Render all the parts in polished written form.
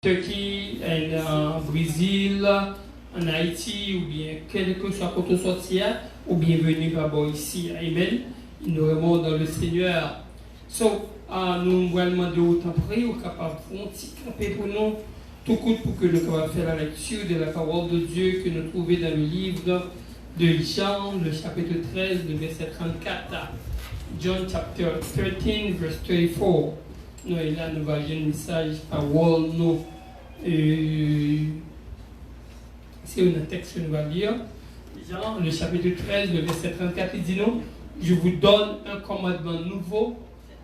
Turquie, en Brésil, en Haïti, ou bien quel que soit côté sorti, ou bienvenue par ici. Amen. Nous remontons dans le Seigneur. Nous allons demander autant prier, ou capable de faire un petit camper pour nous, tout court pour que nous puissions faire la lecture de la parole de Dieu que nous trouvons dans le livre de Jean, le chapitre 13, le verset 34. John chapter 13, verse 34. Nous, et là, nous allons un message parole, nous. C'est un texte que nous allons lire. Jean, le chapitre 13, le verset 34, il dit nous, je vous donne un commandement nouveau.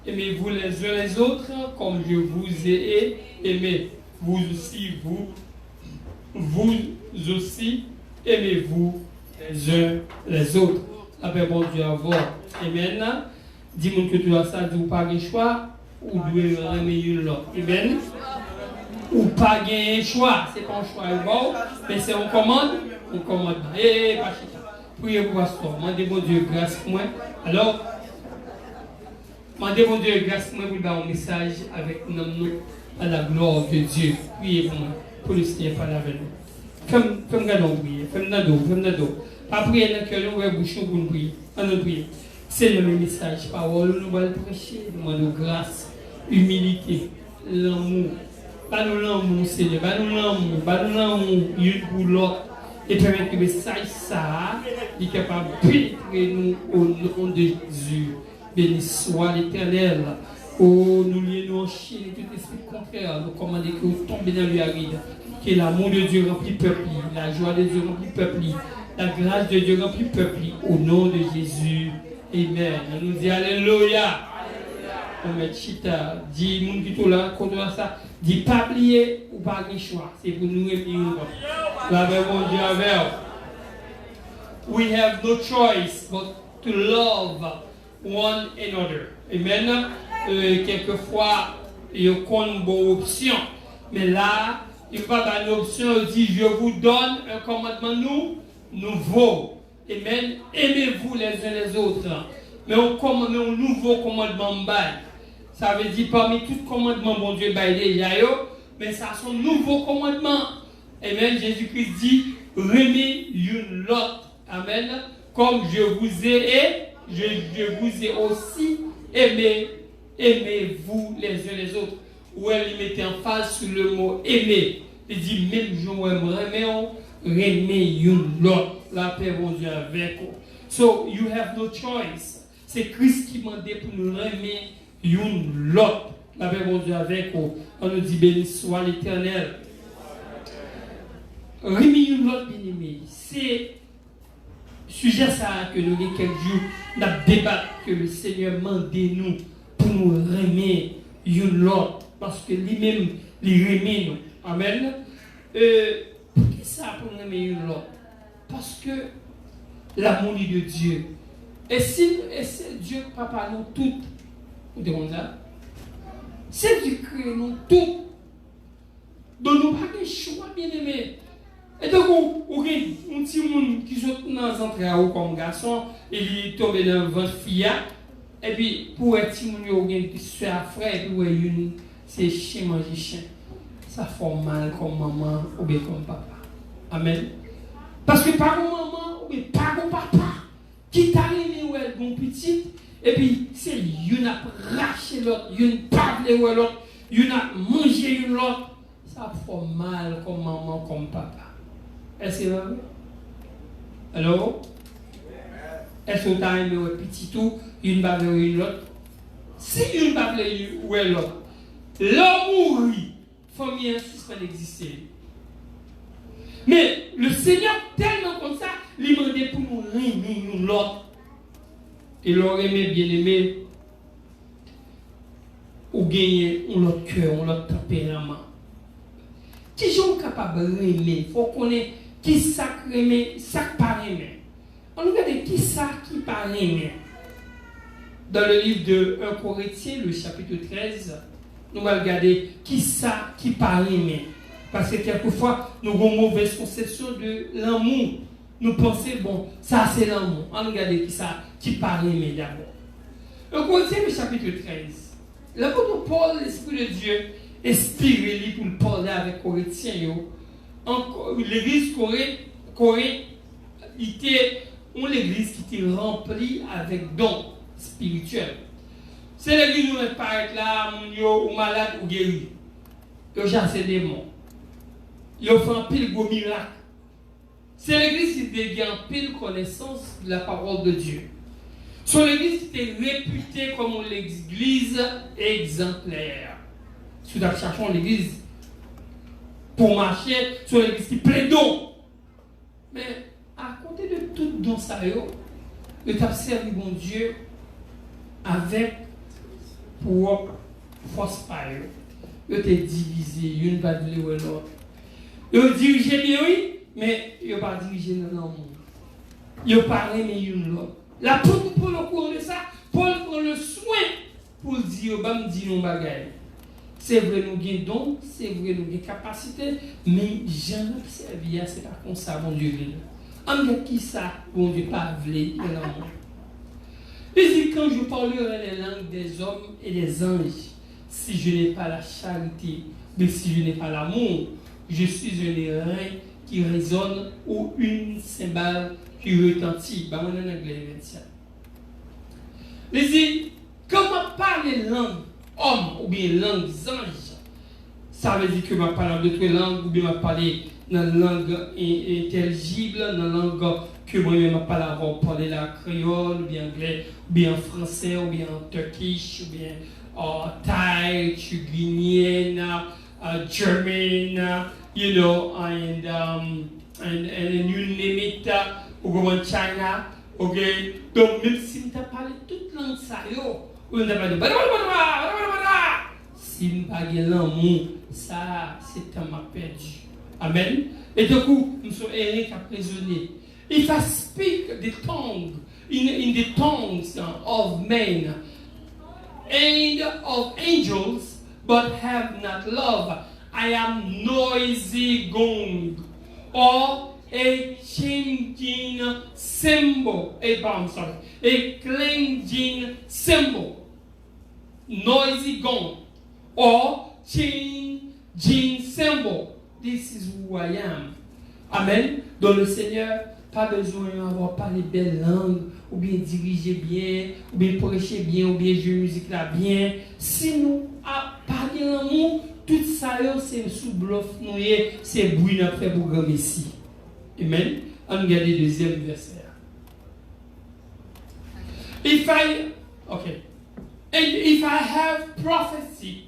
Aimez-vous les uns les autres comme je vous ai aimé. Vous aussi, aimez-vous les uns les autres. Avec bon Dieu à vous. Amen. Dis-moi que tu as ça, tu n'as pas de choix, ou tu dois aimer l'autre. Amen. Ou pas de choix. Ce n'est pas un choix bon, mais c'est un commande. On commande. Eh, pas chita. Priez pour pasteur. Mandez mon Dieu grâce pour moi. Alors, mandez mon Dieu grâce pour moi pour dar un message avec nous à la gloire de Dieu. Priez pour moi. Pour le Seigneur parler avec nous. Faites-moi gardons prier. Faites-moi dos. Pas prier dans le cœur, nous ouvrons bouchon pour nous prier. On nous prier. C'est le même message. Parole, nous allons prêcher. Nous demandons grâce, humilité, l'amour. Pas nous l'amour, Seigneur. Pas nous l'amour, une pour l'autre. Et permettre que le message, ça, est capable de pénétrer nous au nom de Jésus. Béni soit l'Éternel. Oh, nous lions en chien et tout esprit contraire. Nous commandons que vous tombez dans le aride. Que l'amour de Dieu remplit le peuple. La joie de Dieu remplit le peuple. La grâce de Dieu remplit le peuple. Au nom de Jésus. Amen. On nous dit Alléluia. On met chita. Dis, mon qui là, contre ça. Dis pas plier ou pas de choix. C'est pour nous et nous. La mon Dieu avec. We have no choice but to love one another. Amen. Quelquefois, il y a une bonne option. Mais là, il n'y a pas d'option. Il dit, je vous donne un commandement nouveau. Amen. Aimez-vous les uns les autres. Mais on commande un nouveau commandement. Ça veut dire, parmi tous commandements, bon Dieu, mais ça c'est un nouveau commandement. Amen. Jésus-Christ dit, aimez l'autre. Amen. Comme je vous ai, je vous ai aussi aimé. Aimez-vous les uns les autres. Ou elle mettait en face sur le mot aimer. Il dit, même je aimez l'autre. La paix, bon Dieu, avec vous. So, you have no choice. C'est Christ qui m'a dit pour nous aimer l'autre. La paix, bon Dieu, avec vous. On nous dit, béni soit l'Éternel. Aimer l'autre, bien aimé. C'est sujet ça que nous avons quelques jours, nous débattu que le Seigneur m'a dit nous pour nous aimer l'autre. Parce que lui-même, il aime nous. Amen. Pourquoi ça pour nous aimer l'autre? Parce que l'amour de Dieu. Et si Dieu papa nous toutes, vous demandez ça? C'est Dieu crée nous toutes. Donc nous n'avons pas de choix, bien aimé. Et donc, on a un petit monde qui sont dans les entrées comme garçon, et il tombe dans le ventre fille. Et puis, pour un petit monde, il y a un frère, et puis c'est chien manger chien. Ça fait mal comme maman ou bien comme papa. Amen. Parce que par maman ou bien par papa, qui t'a aimé ou elle, bon petit, et puis c'est une a raché l'autre, une parlé ou l'autre, une a mangé l'autre. Ça fait mal comme maman, comme papa. Est-ce que c'est vrai? Alors? Est-ce que tu as aimé un petit tout, une balle ou une autre? Si une balle ou l'autre, l'homme mourit, famille suspend d'exister. Mais le Seigneur, tellement comme ça, il m'a demandé pour nous aimer l'autre. Et leur aimer, bien aimé, ou gagner l'autre cœur, l'autre tempérament. Qui sont capables d'aimer? Il faut qu'on ait qui ça aimer, ça pas aimer. On regarde qui ça qui pas aimer. Dans le livre de 1 Corinthiens, le chapitre 13, nous allons regarder qui ça qui pas aimer. Parce que quelquefois, nous avons une mauvaise conception de l'amour. Nous pensons, bon, ça c'est l'amour. On regarde qui ça qui pas aimer d'abord. 1 Corinthiens, le chapitre 13. L'apôtre Paul, l'Esprit de Dieu, inspiré pour parler avec les Corinthiens. L'église Corinthe était une église qui était remplie avec dons spirituels. C'est l'église où on paraît là, ou malade ou guéri. Ils chassent des démons. Ils font un pile gros miracle. C'est l'église qui a une pile connaissance de la parole de Dieu. C'est l'église qui est réputée comme l'église exemplaire. Si nous cherchons l'église pour marcher, c'est l'église qui plaît donc. Mais à côté de tout dans ça, nous avons servi bon Dieu avec pour force par eux. Ils étaient divisés, une va de l'autre. Ils dirigeaient bien, oui, mais ils n'ont pas dirigé dans le monde. Ils ont parlé, mais ils n'ont l'autre. L'apôtre Paul au cours de ça, Paul prend le soin pour dire, bah, me dire nos bagailles. C'est vrai, nous avons don, c'est vrai, nous avons capacité, mais j'en ai servi, c'est pas comme ça, mon Dieu. En fait, qui ça, mon Dieu, pas voulu dans le monde. Il dit, quand je parlerai les langues des hommes et des anges, si je n'ai pas la charité, mais si je n'ai pas l'amour, je suis un airain qui résonne ou une cymbale qui retentit. Ben, on est en anglais, il dit, comment parler langue homme ou bien langue ange, ça veut dire que je parle d'autres langues ou bien je parle dans la langue intelligible, dans la langue que moi-même parle avant, parler la créole, ou bien anglais, ou bien français, ou bien turkish, ou bien Thai, guinéen, German, you know, and you name it, ou bien China, ok? Donc même si tu as parlé toute langue ça, on a parlé si je n'ai pas l'amour, ça, c'est un m'a perdu. Amen. Et du coup, nous sommes Eric à prisonnier. If I speak the tongue, in the tongues of men and of angels, but have not love, I am noisy gong, or a changing cymbal, a clanging cymbal, noisy gong, or changing cymbal. This is who I am. Amen. Dans le Seigneur, pas besoin d'avoir parlé belle langue, ou bien diriger bien, ou bien prêcher bien, ou bien jouer musique là bien. Si nous parlons l'amour, tout ça c'est sous bluff, c'est bruit notre fait pour grand Messie. Amen. On regarde le deuxième verset. If I have prophetic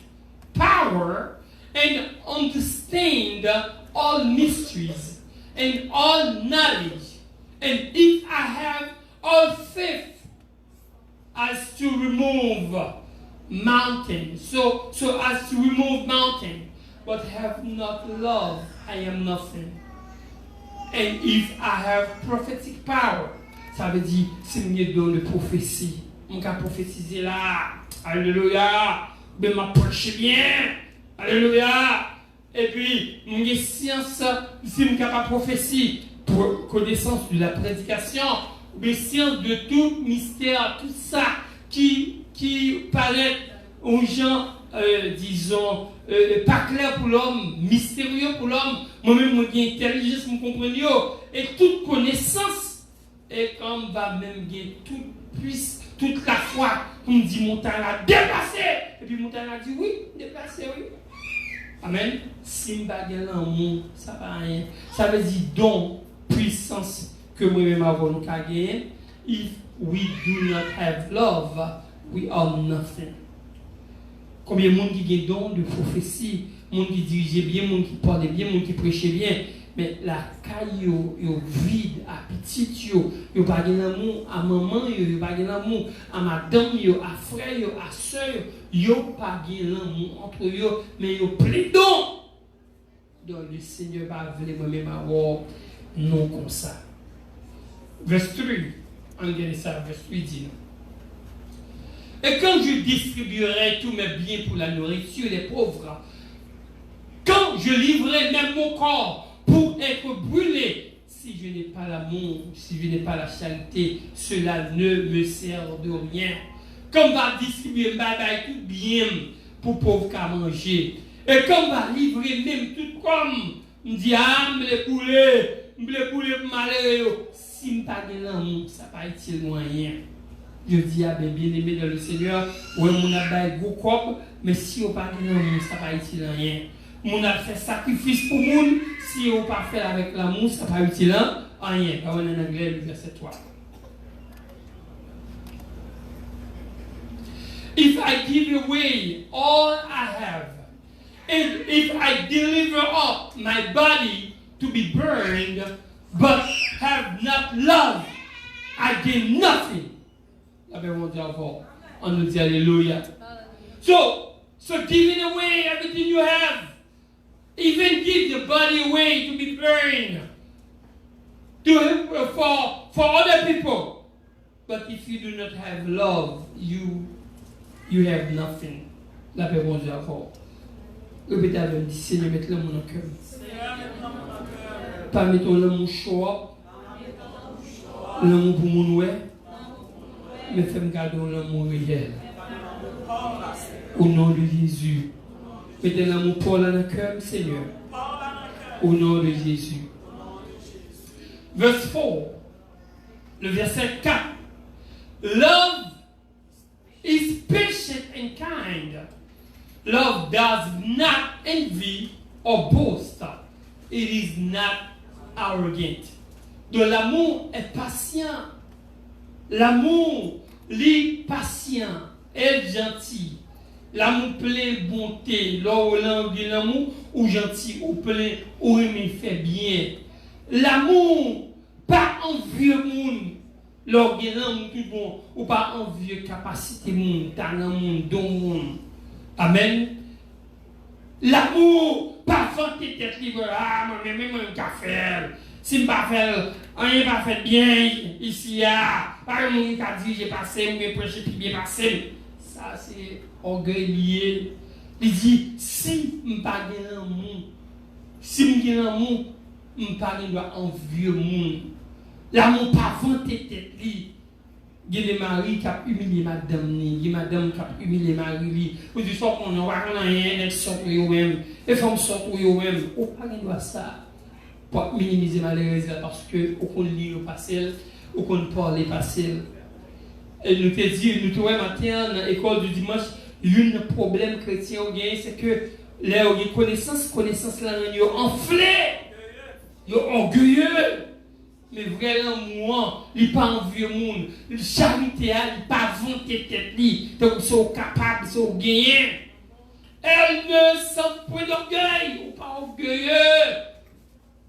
power and understand all mysteries and all knowledge, and if I have all faith as to remove mountains, so as to remove mountain, but have not love, I am nothing. And if I have prophetic power, ça veut dire c'est mieux dans le prophétie. On peut prophétiser là, alléluia, ben m'a prêché bien, alléluia. Et puis, mon science, si je capable prophétie, pour connaissance de la prédication, ou science de tout mystère, tout ça qui paraît aux gens, disons, pas clair pour l'homme, mystérieux pour l'homme, moi-même, j'ai intelligence, je comprends, et toute connaissance, et comme va même gagner toute la foi, on me dit montagne là, déplacé, et puis montagne là dit oui, déplacé, oui. Amen. Si je n'ai l'amour, ça ne va rien. Ça veut dire don, puissance que moi-même avons gagné. If we do not have love, we are nothing. Combien de monde qui a don de prophétie, monde qui dirigeait bien, monde qui parlait bien, monde qui prêchait bien, mais la caille yo vide, à petit yo pas l'amour à maman yo pas l'amour à madame yo, à frère yo, à soeur yo pas l'amour entre yo, mais yo plaidons. Donc le Seigneur va venir moi-même avoir non comme ça. Verset 3, on regarde ça, verset 3 dit. Et quand je distribuerai tous mes biens pour la nourriture des pauvres, quand je livrerai même mon corps pour être brûlé, si je n'ai pas l'amour, si je n'ai pas la charité, cela ne me sert de rien. Comme va distribuer tout bien pour pauvres qu'à manger, Et comme va livrer même tout comme, me dit, ah, me les bouler pour malheureux. Si je n'ai pas l'amour, ça va être utile moyen. Je dis, ah, bien aimé dans le Seigneur, ouais, mon a gros corps, mais si on pas l'amour, ça va être utile rien. Mon a fait sacrifice pour moun, si on pas fait avec l'amour, ça va être utile rien. On en anglais, le verset 3. If I give away all I have, and if I deliver up my body to be burned, but have not love, I gain nothing. On nous dit Alléluia. So giving away everything you have, even give your body away to be burned for other people. But if you do not have love, you have nothing. La paix bon Dieu encore. Répétez avec moi, Seigneur, mets l'amour dans le cœur. Pas mettre l'amour chaud, l'amour pour mon ouais, mais fais-moi garder l'amour réel. Au nom de Jésus. Mettez l'amour pour dans le cœur, Seigneur. Au nom de Jésus. Verse 4. Le verset 4. Love is patient and kind. Love does not envy or boast. It is not arrogant. De l'amour est patient. L'amour est patient, est gentil. L'amour plein bonté. L'amour ou gentil, ou plein, ou aimé fait bien. L'amour pas envieux monde. L'amour tout bon, ou pas envieux capacité monde, talent monde, don monde. Amen. L'amour, pas vanter tête libre. Ah, moi, même un café. Si je ne pas faire, rien pas fait bien ici, par exemple, qui dit j'ai passé, ou bien prêché, puis bien passé. Ça, c'est orgueil lié. Il dit, si je n'ai pas l'amour, si je n'ai pas l'amour, je n'ai pas envieux monde. L'amour, pas vanter tête libre. Il y a des maris qui ont humilié madame, il y a madame qui ont humilié mari. Vous dites ça qu'on n'a rien, elle sort pour eux-mêmes, les femmes sortent pour eux-mêmes. On ne peut pas ça pour minimiser malheureusement parce qu'on lit au passé, ou qu'on parle au passé. Et nous te dit, nous trouvons matin dans l'école du dimanche, un problème chrétien c'est que les connaissances là, ils sont enflés, ils sont orgueilleux. Mais vraiment, moi, il n'est pas envieux monde. La charité, il n'est pas vanté tête. Donc, ils sont capables, ils sont gagnés. Elles ne sont point d'orgueil, ou pas orgueilleux.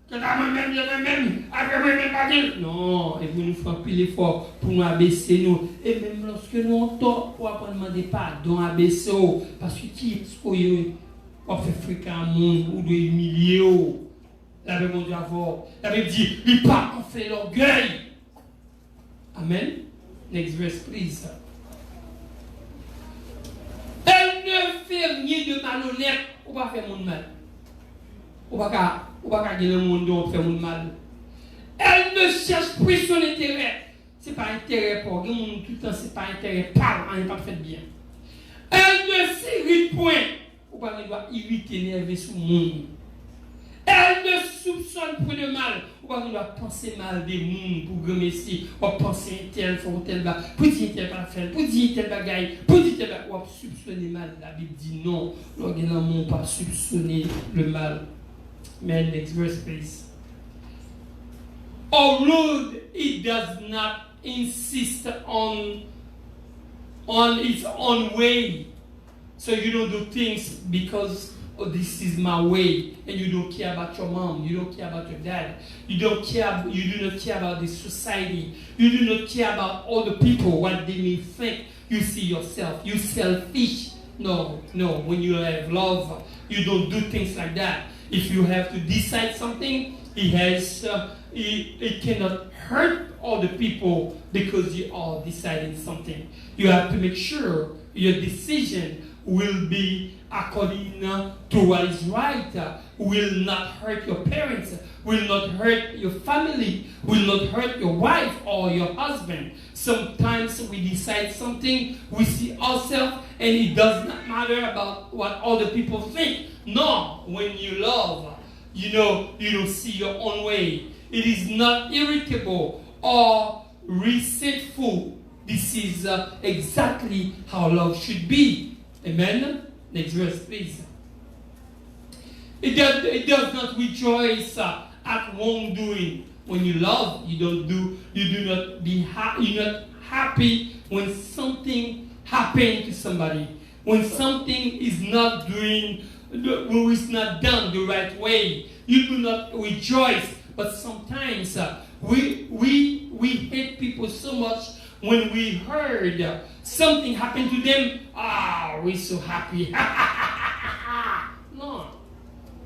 Que moi-même, après moi-même, pas dire. Non, et vous nous faites plus l'effort pour nous abaisser nous. Et même lorsque nous on tort, pour pas demander pardon, abaisser. Parce que qui est-ce qu'on fait fréquent un monde ou de humilier? La Bible dit avant, la Bible dit, il pas qu'on fait l'orgueil. Amen. Next verse, please. Elle ne fait rien de malhonnête. On va faire mon mal. On va pas gagner le monde on fait mon mal. Elle ne cherche plus son intérêt. C'est pas intérêt pour le monde tout le temps, c'est pas intérêt par on n'est pas fait bien. Elle ne s'irrite point. On va pas irriter, énerver sur le monde. Elle ne soupçonne point de mal. On doit penser mal des mondes pour remercier. On penser tel, faut tel bas. Pour dire tel pas faire. Pour dire tel bagaille. Pour dire tel bagaille. On soupçonner mal. La Bible dit non. L'organisme n'a pas soupçonner le mal. Mais next verse, please. Although it does not insist on its own way. So you don't do things because oh, this is my way, and you don't care about your mom, you don't care about your dad, you do not care about the society, you do not care about all the people, what they may think. You see yourself, you selfish. No, when you have love, you don't do things like that. If you have to decide something, it cannot hurt all the people because you are deciding something. You have to make sure your decision will be according to what is right, will not hurt your parents, will not hurt your family, will not hurt your wife or your husband. Sometimes we decide something, we see ourselves, and it does not matter about what other people think. No, when you love, you don't see your own way. It is not irritable or resentful. This is exactly how love should be. Amen? Next verse, please. It does not rejoice at wrongdoing. When you love, you're not happy when something happened to somebody. When something is not done the right way, you do not rejoice. But sometimes we hate people so much when we heard something happened to them. We're so happy. No.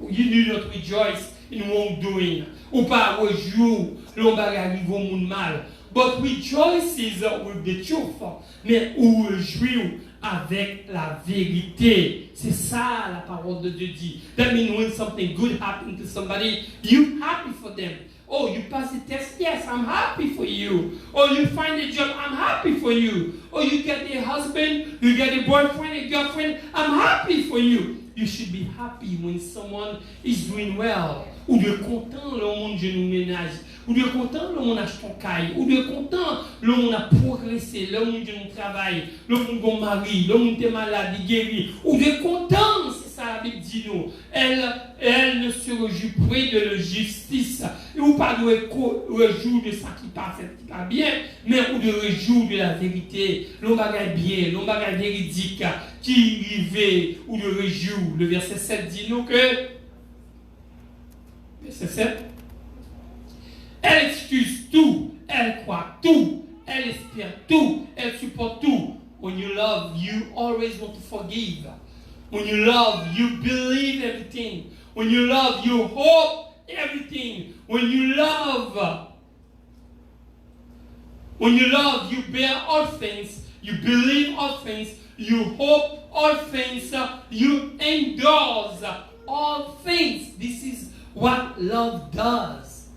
You do not rejoice in wrongdoing. Ou pas rejour l'on va arriver au monde mal. But rejoices with the truth. Mais ou réjouir avec la vérité. C'est ça la parole de Dieu dit. That means when something good happens to somebody, you're happy for them. Oh, you pass the test? Yes, I'm happy for you. Oh, you find a job? I'm happy for you. Oh, you get a husband, you get a boyfriend, a girlfriend? I'm happy for you. You should be happy when someone is doing well. Ou de content le monde genou ménage. Ou de content le monde achète ton caille. Ou de content le monde a progressé. Le monde genou travail. Le monde gon mari. Le monde est malade, il guérit. Ou de content, c'est ça la Bible dit nous. Elle ne se réjouit point de la justice. Et ou pas de réjouir de ça qui passe, qui pas bien, mais ou de réjouir de la vérité. L'on bagaille bien, l'on bagaille véridique, qui arrive ou de réjouir. Le verset 7 dit nous que verset 7, elle excuse tout, elle croit tout, elle espère tout, elle supporte tout. When you love, you always want to forgive. When you love, you believe everything. When you love, you hope everything. When you love, you bear all things, you believe all things, you hope all things, you endure all things. This is what love does.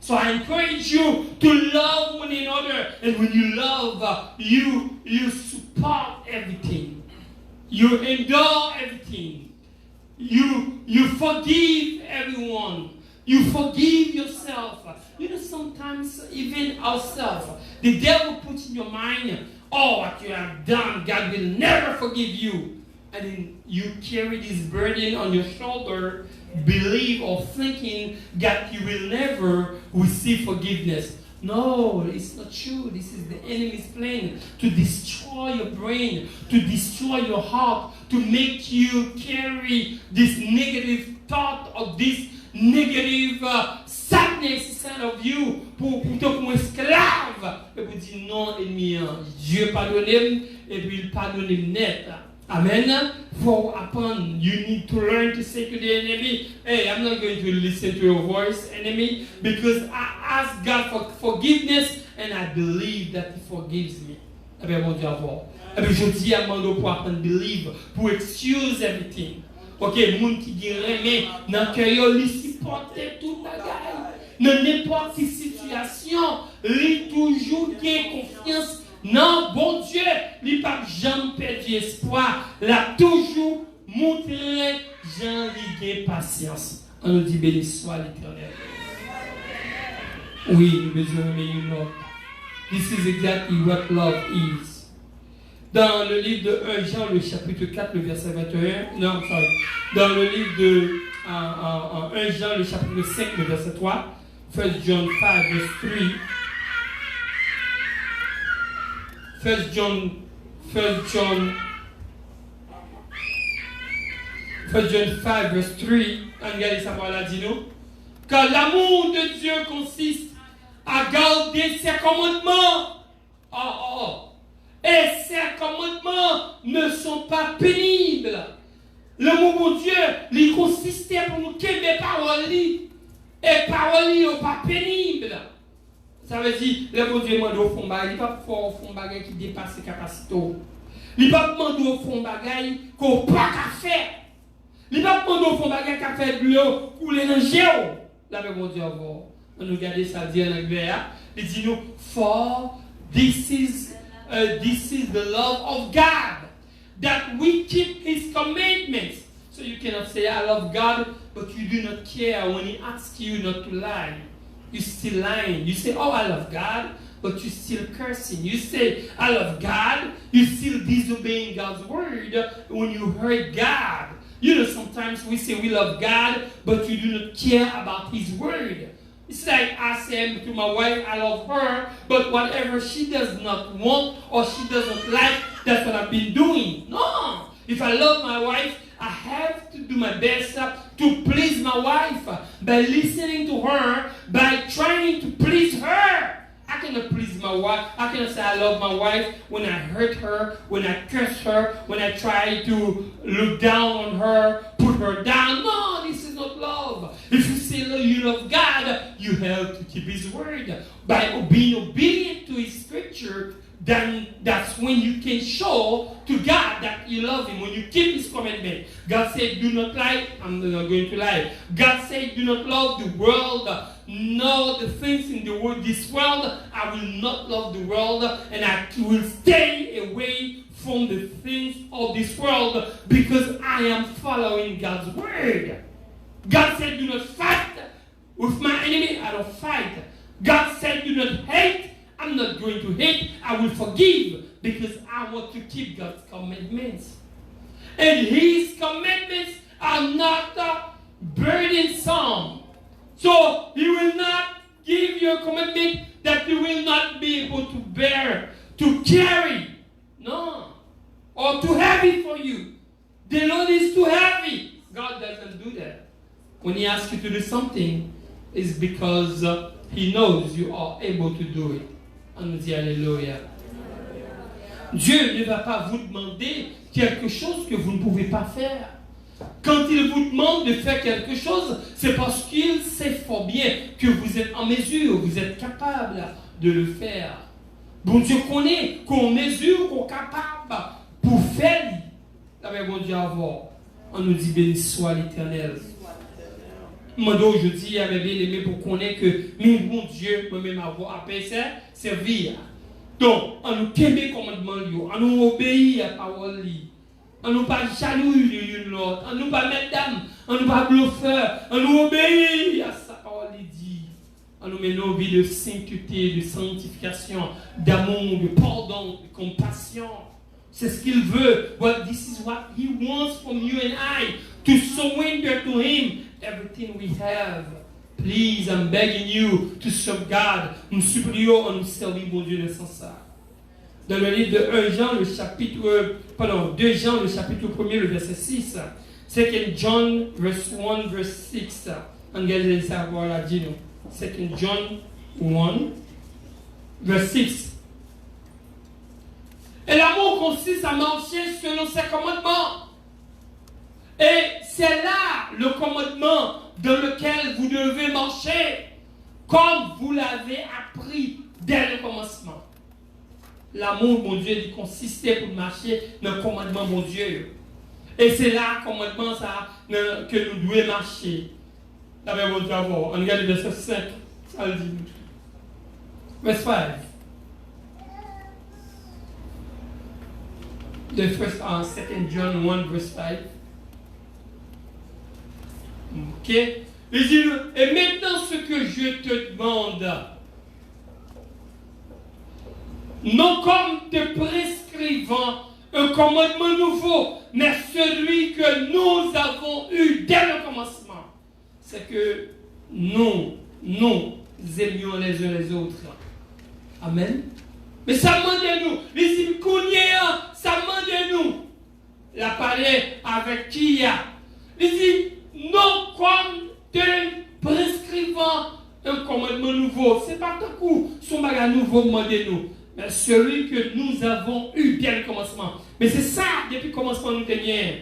So I encourage you to love one another. And when you love, you support everything. You endure everything. You forgive everyone. You forgive yourself. Sometimes even ourselves, the devil puts in your mind, what you have done, God will never forgive you. And then you carry this burden on your shoulder, believe or thinking that you will never receive forgiveness. No, it's not true. This is the enemy's plan to destroy your brain, to destroy your heart, to make you carry this negative thought or this negative sadness inside of you pour te comme esclave. Et vous dites non, ennemi, Dieu pardonne et puis il pardonne net. Amen. For upon you need to learn to say to the enemy, hey, I'm not going to listen to your voice, enemy, because I ask God for forgiveness and I believe that He forgives me. Eh bien, mon Dieu, avoir. Eh bien, je dis à mon Dieu pour apprendre believe, pour excuse everything. Ok, moun qui dirait, mais dans le cœur, il supporte toute la gagne. Dans n'importe quelle situation, il toujours gagne confiance. Non, bon Dieu, il n'a pas jamais perdu espoir. Il a toujours montré, j'ai patience. On nous dit, béni soit l'Éternel. Oui, nous besoin de love. This is exactly what love is. Dans le livre de 1 Jean, le chapitre 4, le verset 21, non, sorry. Dans le livre de 1 Jean, le chapitre 5, le verset 3, 1 John 5, verse 3, 1 John 5, verse 3, regardez ça par là, dis-nous. Car l'amour de Dieu consiste à garder ses commandements. Et ces commandements ne sont pas pénibles. L'amour de Dieu, il consistait pour nous qu'aimer les paroles. Et paroles ne sont pas pénibles. Ça veut dire, le bon Dieu m'a dit au fond, il n'y a pas fort au fond qui dépasse ses capacités. Il va demander au fond bagaille qu'on pas qu'à faire. Il va demander au fond bagaille qu'à faire de l'eau couler dans le géo. Là, mais bon Dieu, on nous regarde ça dit en anglais. Il dit nous, for this is the love of God, that we keep His commandments. So you cannot say I love God, but you do not care when He asks you not to lie. You're still lying. You say, oh, I love God, but you're still cursing. You say, I love God, you're still disobeying God's word when you hurt God. You know, sometimes we say we love God, but you do not care about His word. It's like I say to my wife, I love her, but whatever she does not want or she doesn't like, that's what I've been doing. No. If I love my wife, I have to do my best to please my wife by listening to her, by trying to please her. I cannot please my wife. I cannot say I love my wife when I hurt her, when I curse her, when I try to look down on her, put her down. No, this is not love. If you say you love God, you have to keep His word. By being obedient to His scripture, then that's when you can show to God that you love Him. When you keep His commandment. God said, do not lie. I'm not going to lie. God said, do not love the world. No, the things in the world, this world, I will not love the world, and I will stay away from the things of this world because I am following God's word. God said, do not fight with my enemy. I don't fight. God said, do not hate. I'm not going to hate. I will forgive because I want to keep God's commandments. And His commandments are not burdensome. So He will not give you a commitment that you will not be able to bear, to carry. No. Or too heavy for you. The Lord is too heavy. God doesn't do that. When He asks you to do something, it's because He knows you are able to do it. On nous dit Alléluia. Dieu ne va pas vous demander quelque chose que vous ne pouvez pas faire. Quand il vous demande de faire quelque chose, c'est parce qu'il sait fort bien que vous êtes en mesure, vous êtes capable de le faire. Bon Dieu connaît qu'on mesure, qu'on est capable pour faire. Mais bon Dieu avant, on nous dit béni soit l'Éternel. Moi aujourd'hui, j'avais bien aimé pour connaître que mon Dieu, moi-même avoir appelé ça, servir. Donc, on nous tient les commandements, on nous obéit à la parole. On nous pas jaloux l'une l'autre, on nous pas mesdames, on nous pas bluffeur, on nous obéit à sa parole dit. On nous met nos vies de sainteté, de sanctification, d'amour, de pardon, de compassion. C'est ce qu'il veut. But this is what He wants from you and I, to surrender to Him everything we have. Please, I'm begging you to serve God. Nous supplions en nous servir, mon Dieu, de sans ça. Dans le livre de 2 Jean, le chapitre 1er, le verset 6. 2 John, verse 1, verse 6. Regardez ça, voilà, dis-nous. 2 John 1, verse 6. Et l'amour consiste à marcher selon ses commandements. Et c'est là le commandement dans lequel vous devez marcher, comme vous l'avez appris dès le commencement. L'amour, mon Dieu, il consistait pour marcher dans le commandement, mon Dieu. Et c'est là, le commandement, ça, que nous devons marcher. Là, mon Dieu, on regarde le verset 5. Ça le dit. Verse 5. The first, 2 John 1, verse 5. Ok. Il dit, et maintenant ce que je te demande, non comme te prescrivant un commandement nouveau, mais celui que nous avons eu dès le commencement, c'est que nous aimions les uns les autres. Amen. Mais ça demande de nous. Les imcounia, ça demande de nous. La parler avec qui il y a. Il dit, non comme te prescrivant un commandement nouveau. C'est pas tout coup, son bagage nouveau demandez nous. Mais celui que nous avons eu dès le commencement. Mais c'est ça, depuis le commencement, nous tenions.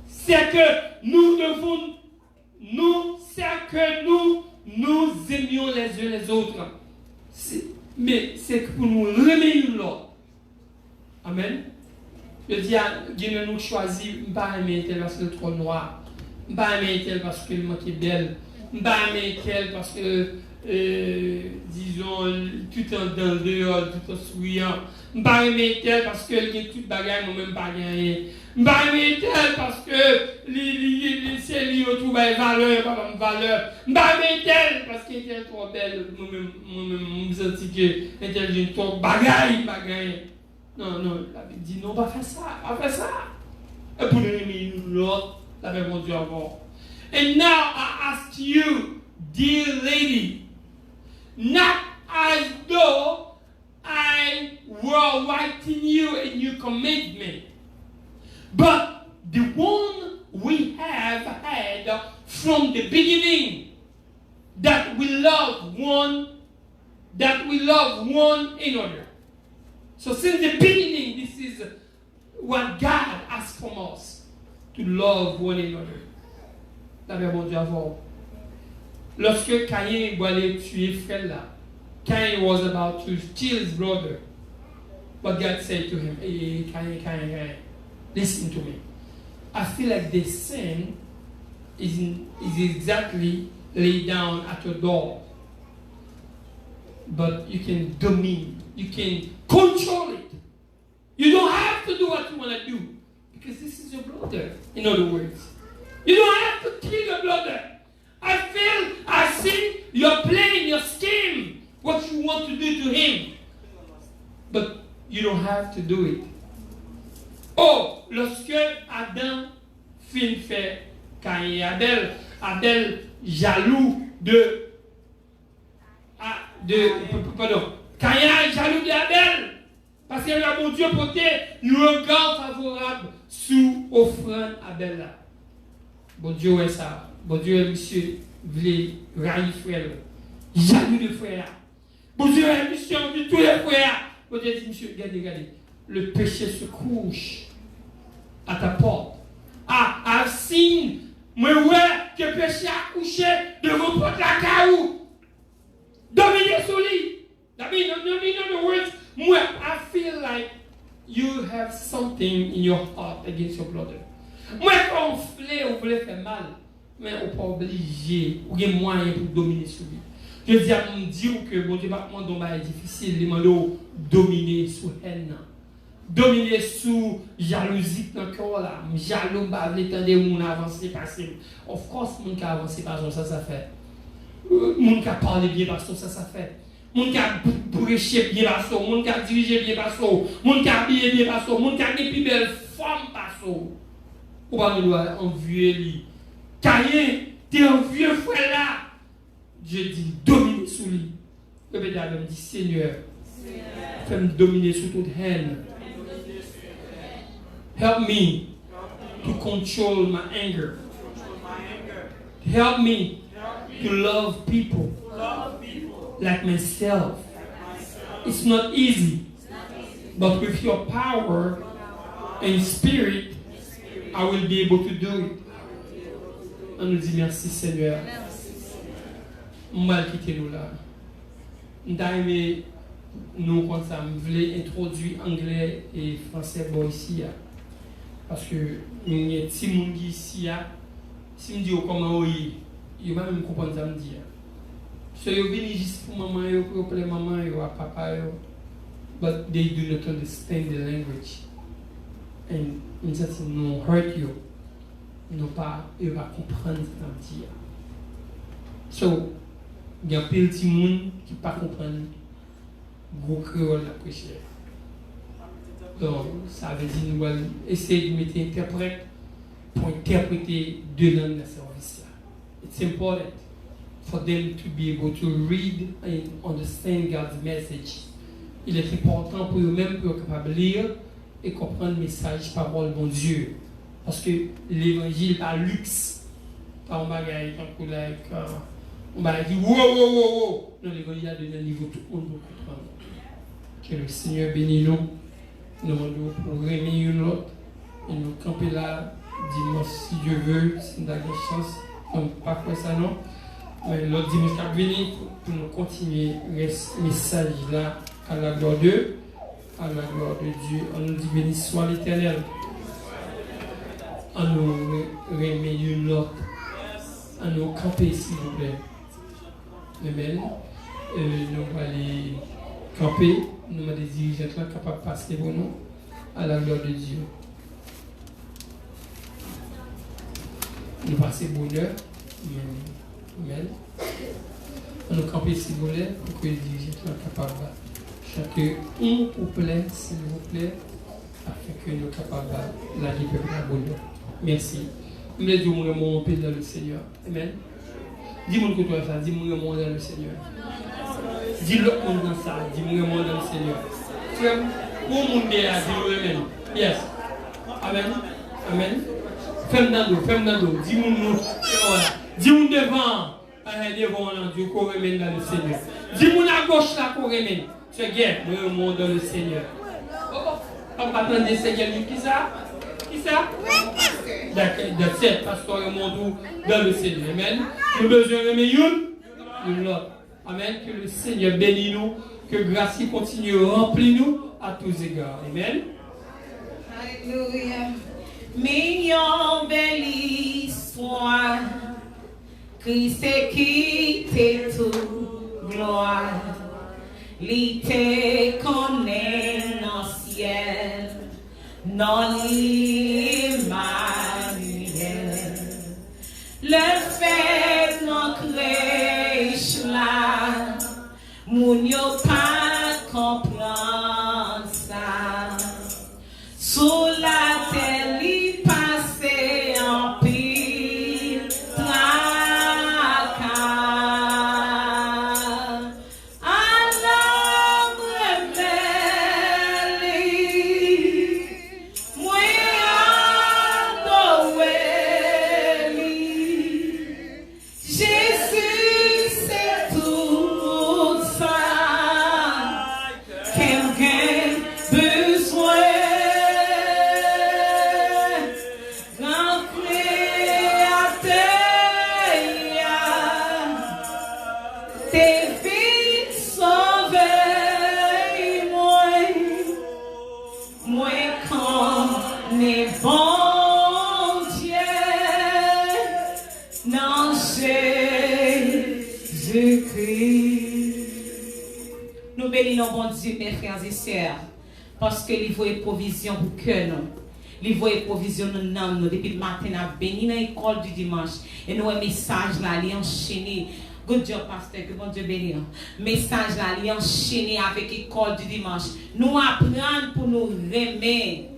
C'est que nous devons, nous aimions les uns les autres. Mais c'est pour nous remettre l'autre. Amen. Je dis à nous choisir, je ne pas aimer tel parce que le trop noir. Je ne pas aimer tel parce que le manque est belle. Je ne pas aimer tel parce que, disons, tout en dehors, tout en souriant. Je ne pas aimer tel parce que il y a toute bagaille, moi-même pas gagné. Je ne pas aimer tel parce que c'est lui qui trouve valeur, pas de valeur. Je ne pas aimer tel parce qu'elle est trop belle. Moi-même, je me sens que l'intelligence trop bagaille. Non, la Bible dit non, pas faire ça. Et pour l'aimer l'autre, la Bible mon Dieu avant. And now I ask you, dear lady, not as though I were writing you a new commandment, but the one we have had from the beginning, that we love one another. So since the beginning, this is what God asked from us, to love one another. La Bible mon Dieu avant. Lorsque Caïn voulait tuer frère là, Cain was about to kill his brother. But God said to him, hey, Cain, listen to me. I feel like the sin is exactly laid down at your door. But you can domine, you can control it. You don't have to do what you want to do. Because this is your brother, in other words. You don't have to kill your brother. I see you're playing your scheme, what you want to do to him. But you don't have to do it. Oh, lorsque Adam fin fait Caïn et Abel jaloux Caïn jaloux d'Abel, parce que le bon Dieu portait un regard favorable sous offrande Abel là. Bon Dieu est ça. Bon Dieu, monsieur, voulait railler frère. Jaloux de frère. Bon Dieu, monsieur, envie tous les frères. Bon Dieu dit, monsieur, regardez. Le péché se couche à ta porte. I've seen, moi, ouais, que le péché a couché devant votre la caou. Dominez sur lui. I mean, in other words, moi, I feel like you have something in your heart against your brother. Moi, quand on voulait faire mal, mais on n'est pas obligé, ou il y a moyen pour dominer sur lui. Je dis à mon Dieu que mon département est difficile, il m'a dominer sur haine, dominer sur jalousie dans le cœur là, jaloux, bah, l'étendue où on a avancé, passé. Of course, mon qui a avancé, par ça fait. Mon qui a parlé bien, par ça fait. Mon qui a prêché bien, par ça. Mon qui a dirigé bien, par ça. Mon qui a habillé bien, par ça. Mon qui a des plus belles femmes, par ça. Ou pas nous doit envier lui. Caïn, t'es un vieux frère là. Dieu dit dominer sur lui. Répétez avec moi, dit Seigneur, fais-moi dominer sur toute haine. Help me to control my anger. Help me to love people like myself. It's not easy, but with your power and spirit, I will be able to do it. On nous dit merci Seigneur. Mal quitter nous là. D'ailleurs, nous comme ça, je voulais introduire anglais et français bon ici. Parce que il y a des gens ici, si je dis comment ils ne vont même comprendre ce que je dis. So you viennent juste pour maman, pour appeler maman, ou papa, but they do not understand the language. And ça no hurt you. Ils ne vont pas comprendre ce que je dis. So, il y a plein de gens qui ne pas comprendre gros créole la prêcher. Donc, ça veut dire que nous allons essayer de mettre interprète pour interpréter deux langues dans le service. It's important for them to be able to read and understand God's message. Il est important pour eux-mêmes pour être capables de lire et comprendre le message, parole de mon Dieu. Parce que l'évangile n'est pas luxe. Pas un bagage comme on va dire wow. Non, l'évangile a donné un niveau tout le monde peut comprendre. Que le Seigneur bénisse nous. Nous demandons pour aimer une autre et nous camper là dimanche si Dieu veut, si nous avons une chance. Donc, pas quoi ça non. Mais l'autre dimanche qui va venir pour nous continuer ce message là à la gloire de Dieu. À la gloire de Dieu, on nous dit béni soit l'Éternel. On nous remet une l'autre. On nous camper, s'il vous plaît. Amen. Nous allons aller camper. Nous avons des dirigeants capables de passer pour nous. À la gloire de Dieu. Nous passons bonheur. Amen. On nous camper, s'il vous plaît, pour que les dirigeants soient capables de chacun vous plaît, s'il vous plaît, afin que nous soyons capables de la vie peuple à bonheur. Merci. Nous voulons dire mon paix dans le Seigneur. Amen. Dis-moi que toi ça, dis-moi mon dans le Seigneur. Dis-le monde dans ça, dis-moi mon dans le Seigneur. Frère, pour mon Dieu, dis-moi amen. Yes. Amen. Amen. Femme d'eau, dis-moi nous. Dis-moi devant Dieu qu'on remène dans le Seigneur. Dis-moi à gauche là qu'on remène. C'est guerre, moi mon dans le Seigneur. On va attendre le Seigneur, qui ça? Qui ça? D'accord, c'est pasteur et mon dans le Seigneur. Amen. Nous avons besoin de remettre l'autre. Amen. Que le Seigneur bénisse nous, que grâce continue à remplir nous à tous égards. Amen. Alléluia. Mignon, belle histoire. Christ est quitté toute gloire. L'été connaît dans le ciel. Non, Emmanuel. Le fait non crèche là. Moun yo pas comprendre ça. Sous la terre li passe en pile tracas. Alors rebelle, moi adoré. Jésus c'est tout ça. Quelqu'un besoin. Nous bénissons bon Dieu, mes frères et sœurs, parce que il voit provision pour que nous. Il voit provision nous depuis le matin, nous avons béni dans l'école du dimanche. Et nous avons un message là, il est enchaîné. Good job, pasteur, que bon Dieu bénisse. Message là, il est enchaîné avec l'école du dimanche. Nous apprenons pour nous aimer.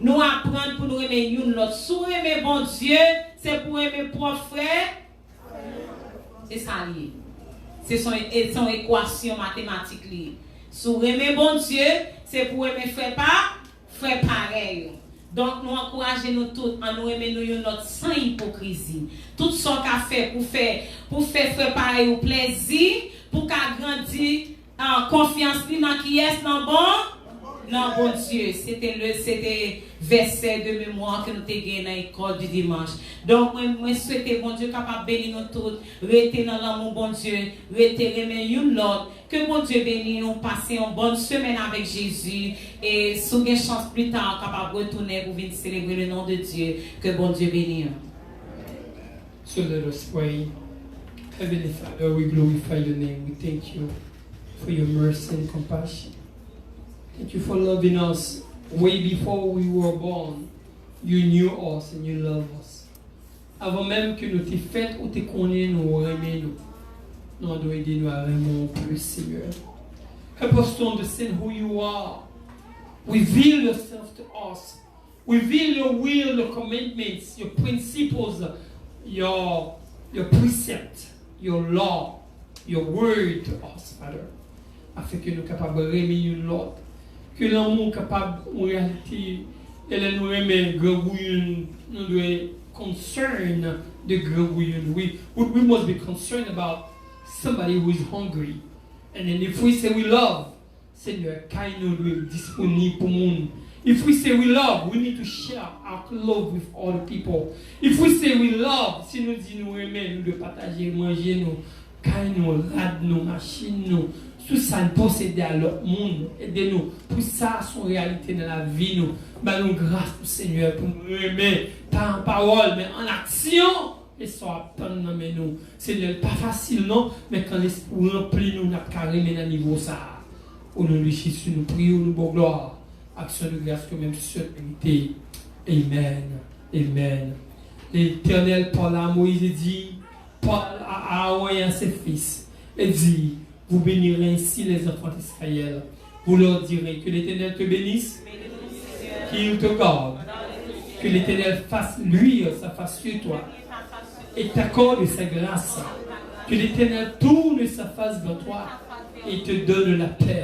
Nous apprenons pour nous aimer l'autre. Si vous aimez bon Dieu, c'est pour aimer pour frère. C'est ça lié. C'est son équation mathématique liée. Si vous aimez bon Dieu, c'est pour aimer frère pareil. Donc nous encourageons nous tous à nous aimer nous notre sans hypocrisie. Tout ce qu'a fait pour faire frère pareil au plaisir, pour qu'a grandir en confiance dans qui est dans bon Dieu. C'était verset de mémoire que nous avons gagné dans l'école du dimanche. Donc, moi, souhaite bon Dieu capable de bénir nous tous, rester dans l'amour, bon Dieu, rester remettre l'autre. Que bon Dieu bénisse, nous passer une bonne semaine avec Jésus et si vous avez chance plus tard, capable de retourner pour venir célébrer le nom de Dieu. Que bon Dieu bénisse. So let us pray. Heavenly Father, we glorify your name. We thank you for your mercy and compassion. Thank you for loving us way before we were born. You knew us and you love us. Avant même que nous t'ai fait ou t'ai connu, nous aimé nous. Nous devons aider nous à aimer plus, Seigneur. Help us to understand who you are. Reveal yourself to us. Reveal your will, your commitments, your principles, your precept, your law, your word to us, Father. Afin que nous soyons capables de aimer l'autre. Que l'amour capable en réalité, elle nous aime grand bouillon, nous devons concern the grand bouillon. We must be concerned about somebody who is hungry. And then if we say we love, Seigneur, quand nous sommes disponibles pour le monde. If we say we love, we need to share our love with all the people. If we say we love, si nous disons nous aimer, nous devons partager, manger, nous quand nous, rad nous, machine nous, tout ça nous posséder à l'autre monde. Aidez-nous pour ça, son réalité dans la vie. Nous, nous grâce au Seigneur pour nous aimer, pas en parole, mais en action. Et ça va attendre dans nous. Seigneur, pas facile, non, mais quand l'esprit remplit nous, nous avons carrément dans le niveau ça. Au nom de Jésus, nous prions, nous bon gloire. Action de grâce que même sur vérité. Amen. Amen. L'Éternel parle à Moïse et dit, parle à Aaron et à ses fils, et dit, vous bénirez ainsi les enfants d'Israël. Vous leur direz que l'Éternel te bénisse, qu'il te garde, que l'Éternel fasse luire sa face sur toi et t'accorde sa grâce, que l'Éternel tourne sa face vers toi et te donne la paix.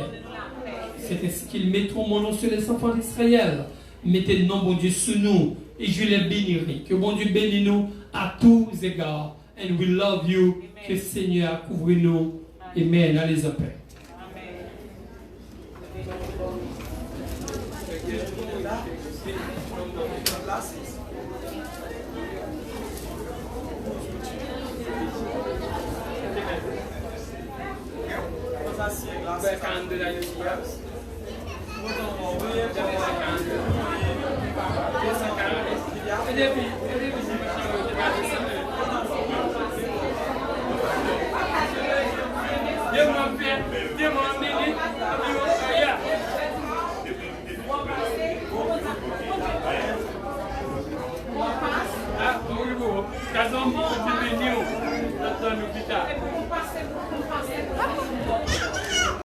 C'est ainsi qu'ils mettront mon nom sur les enfants d'Israël. Mettez le nom, bon Dieu, sur nous et je les bénirai. Que bon Dieu bénisse nous à tous égards. And we love you. Que le Seigneur couvre nous. Amen. Allez en paix. Casamos.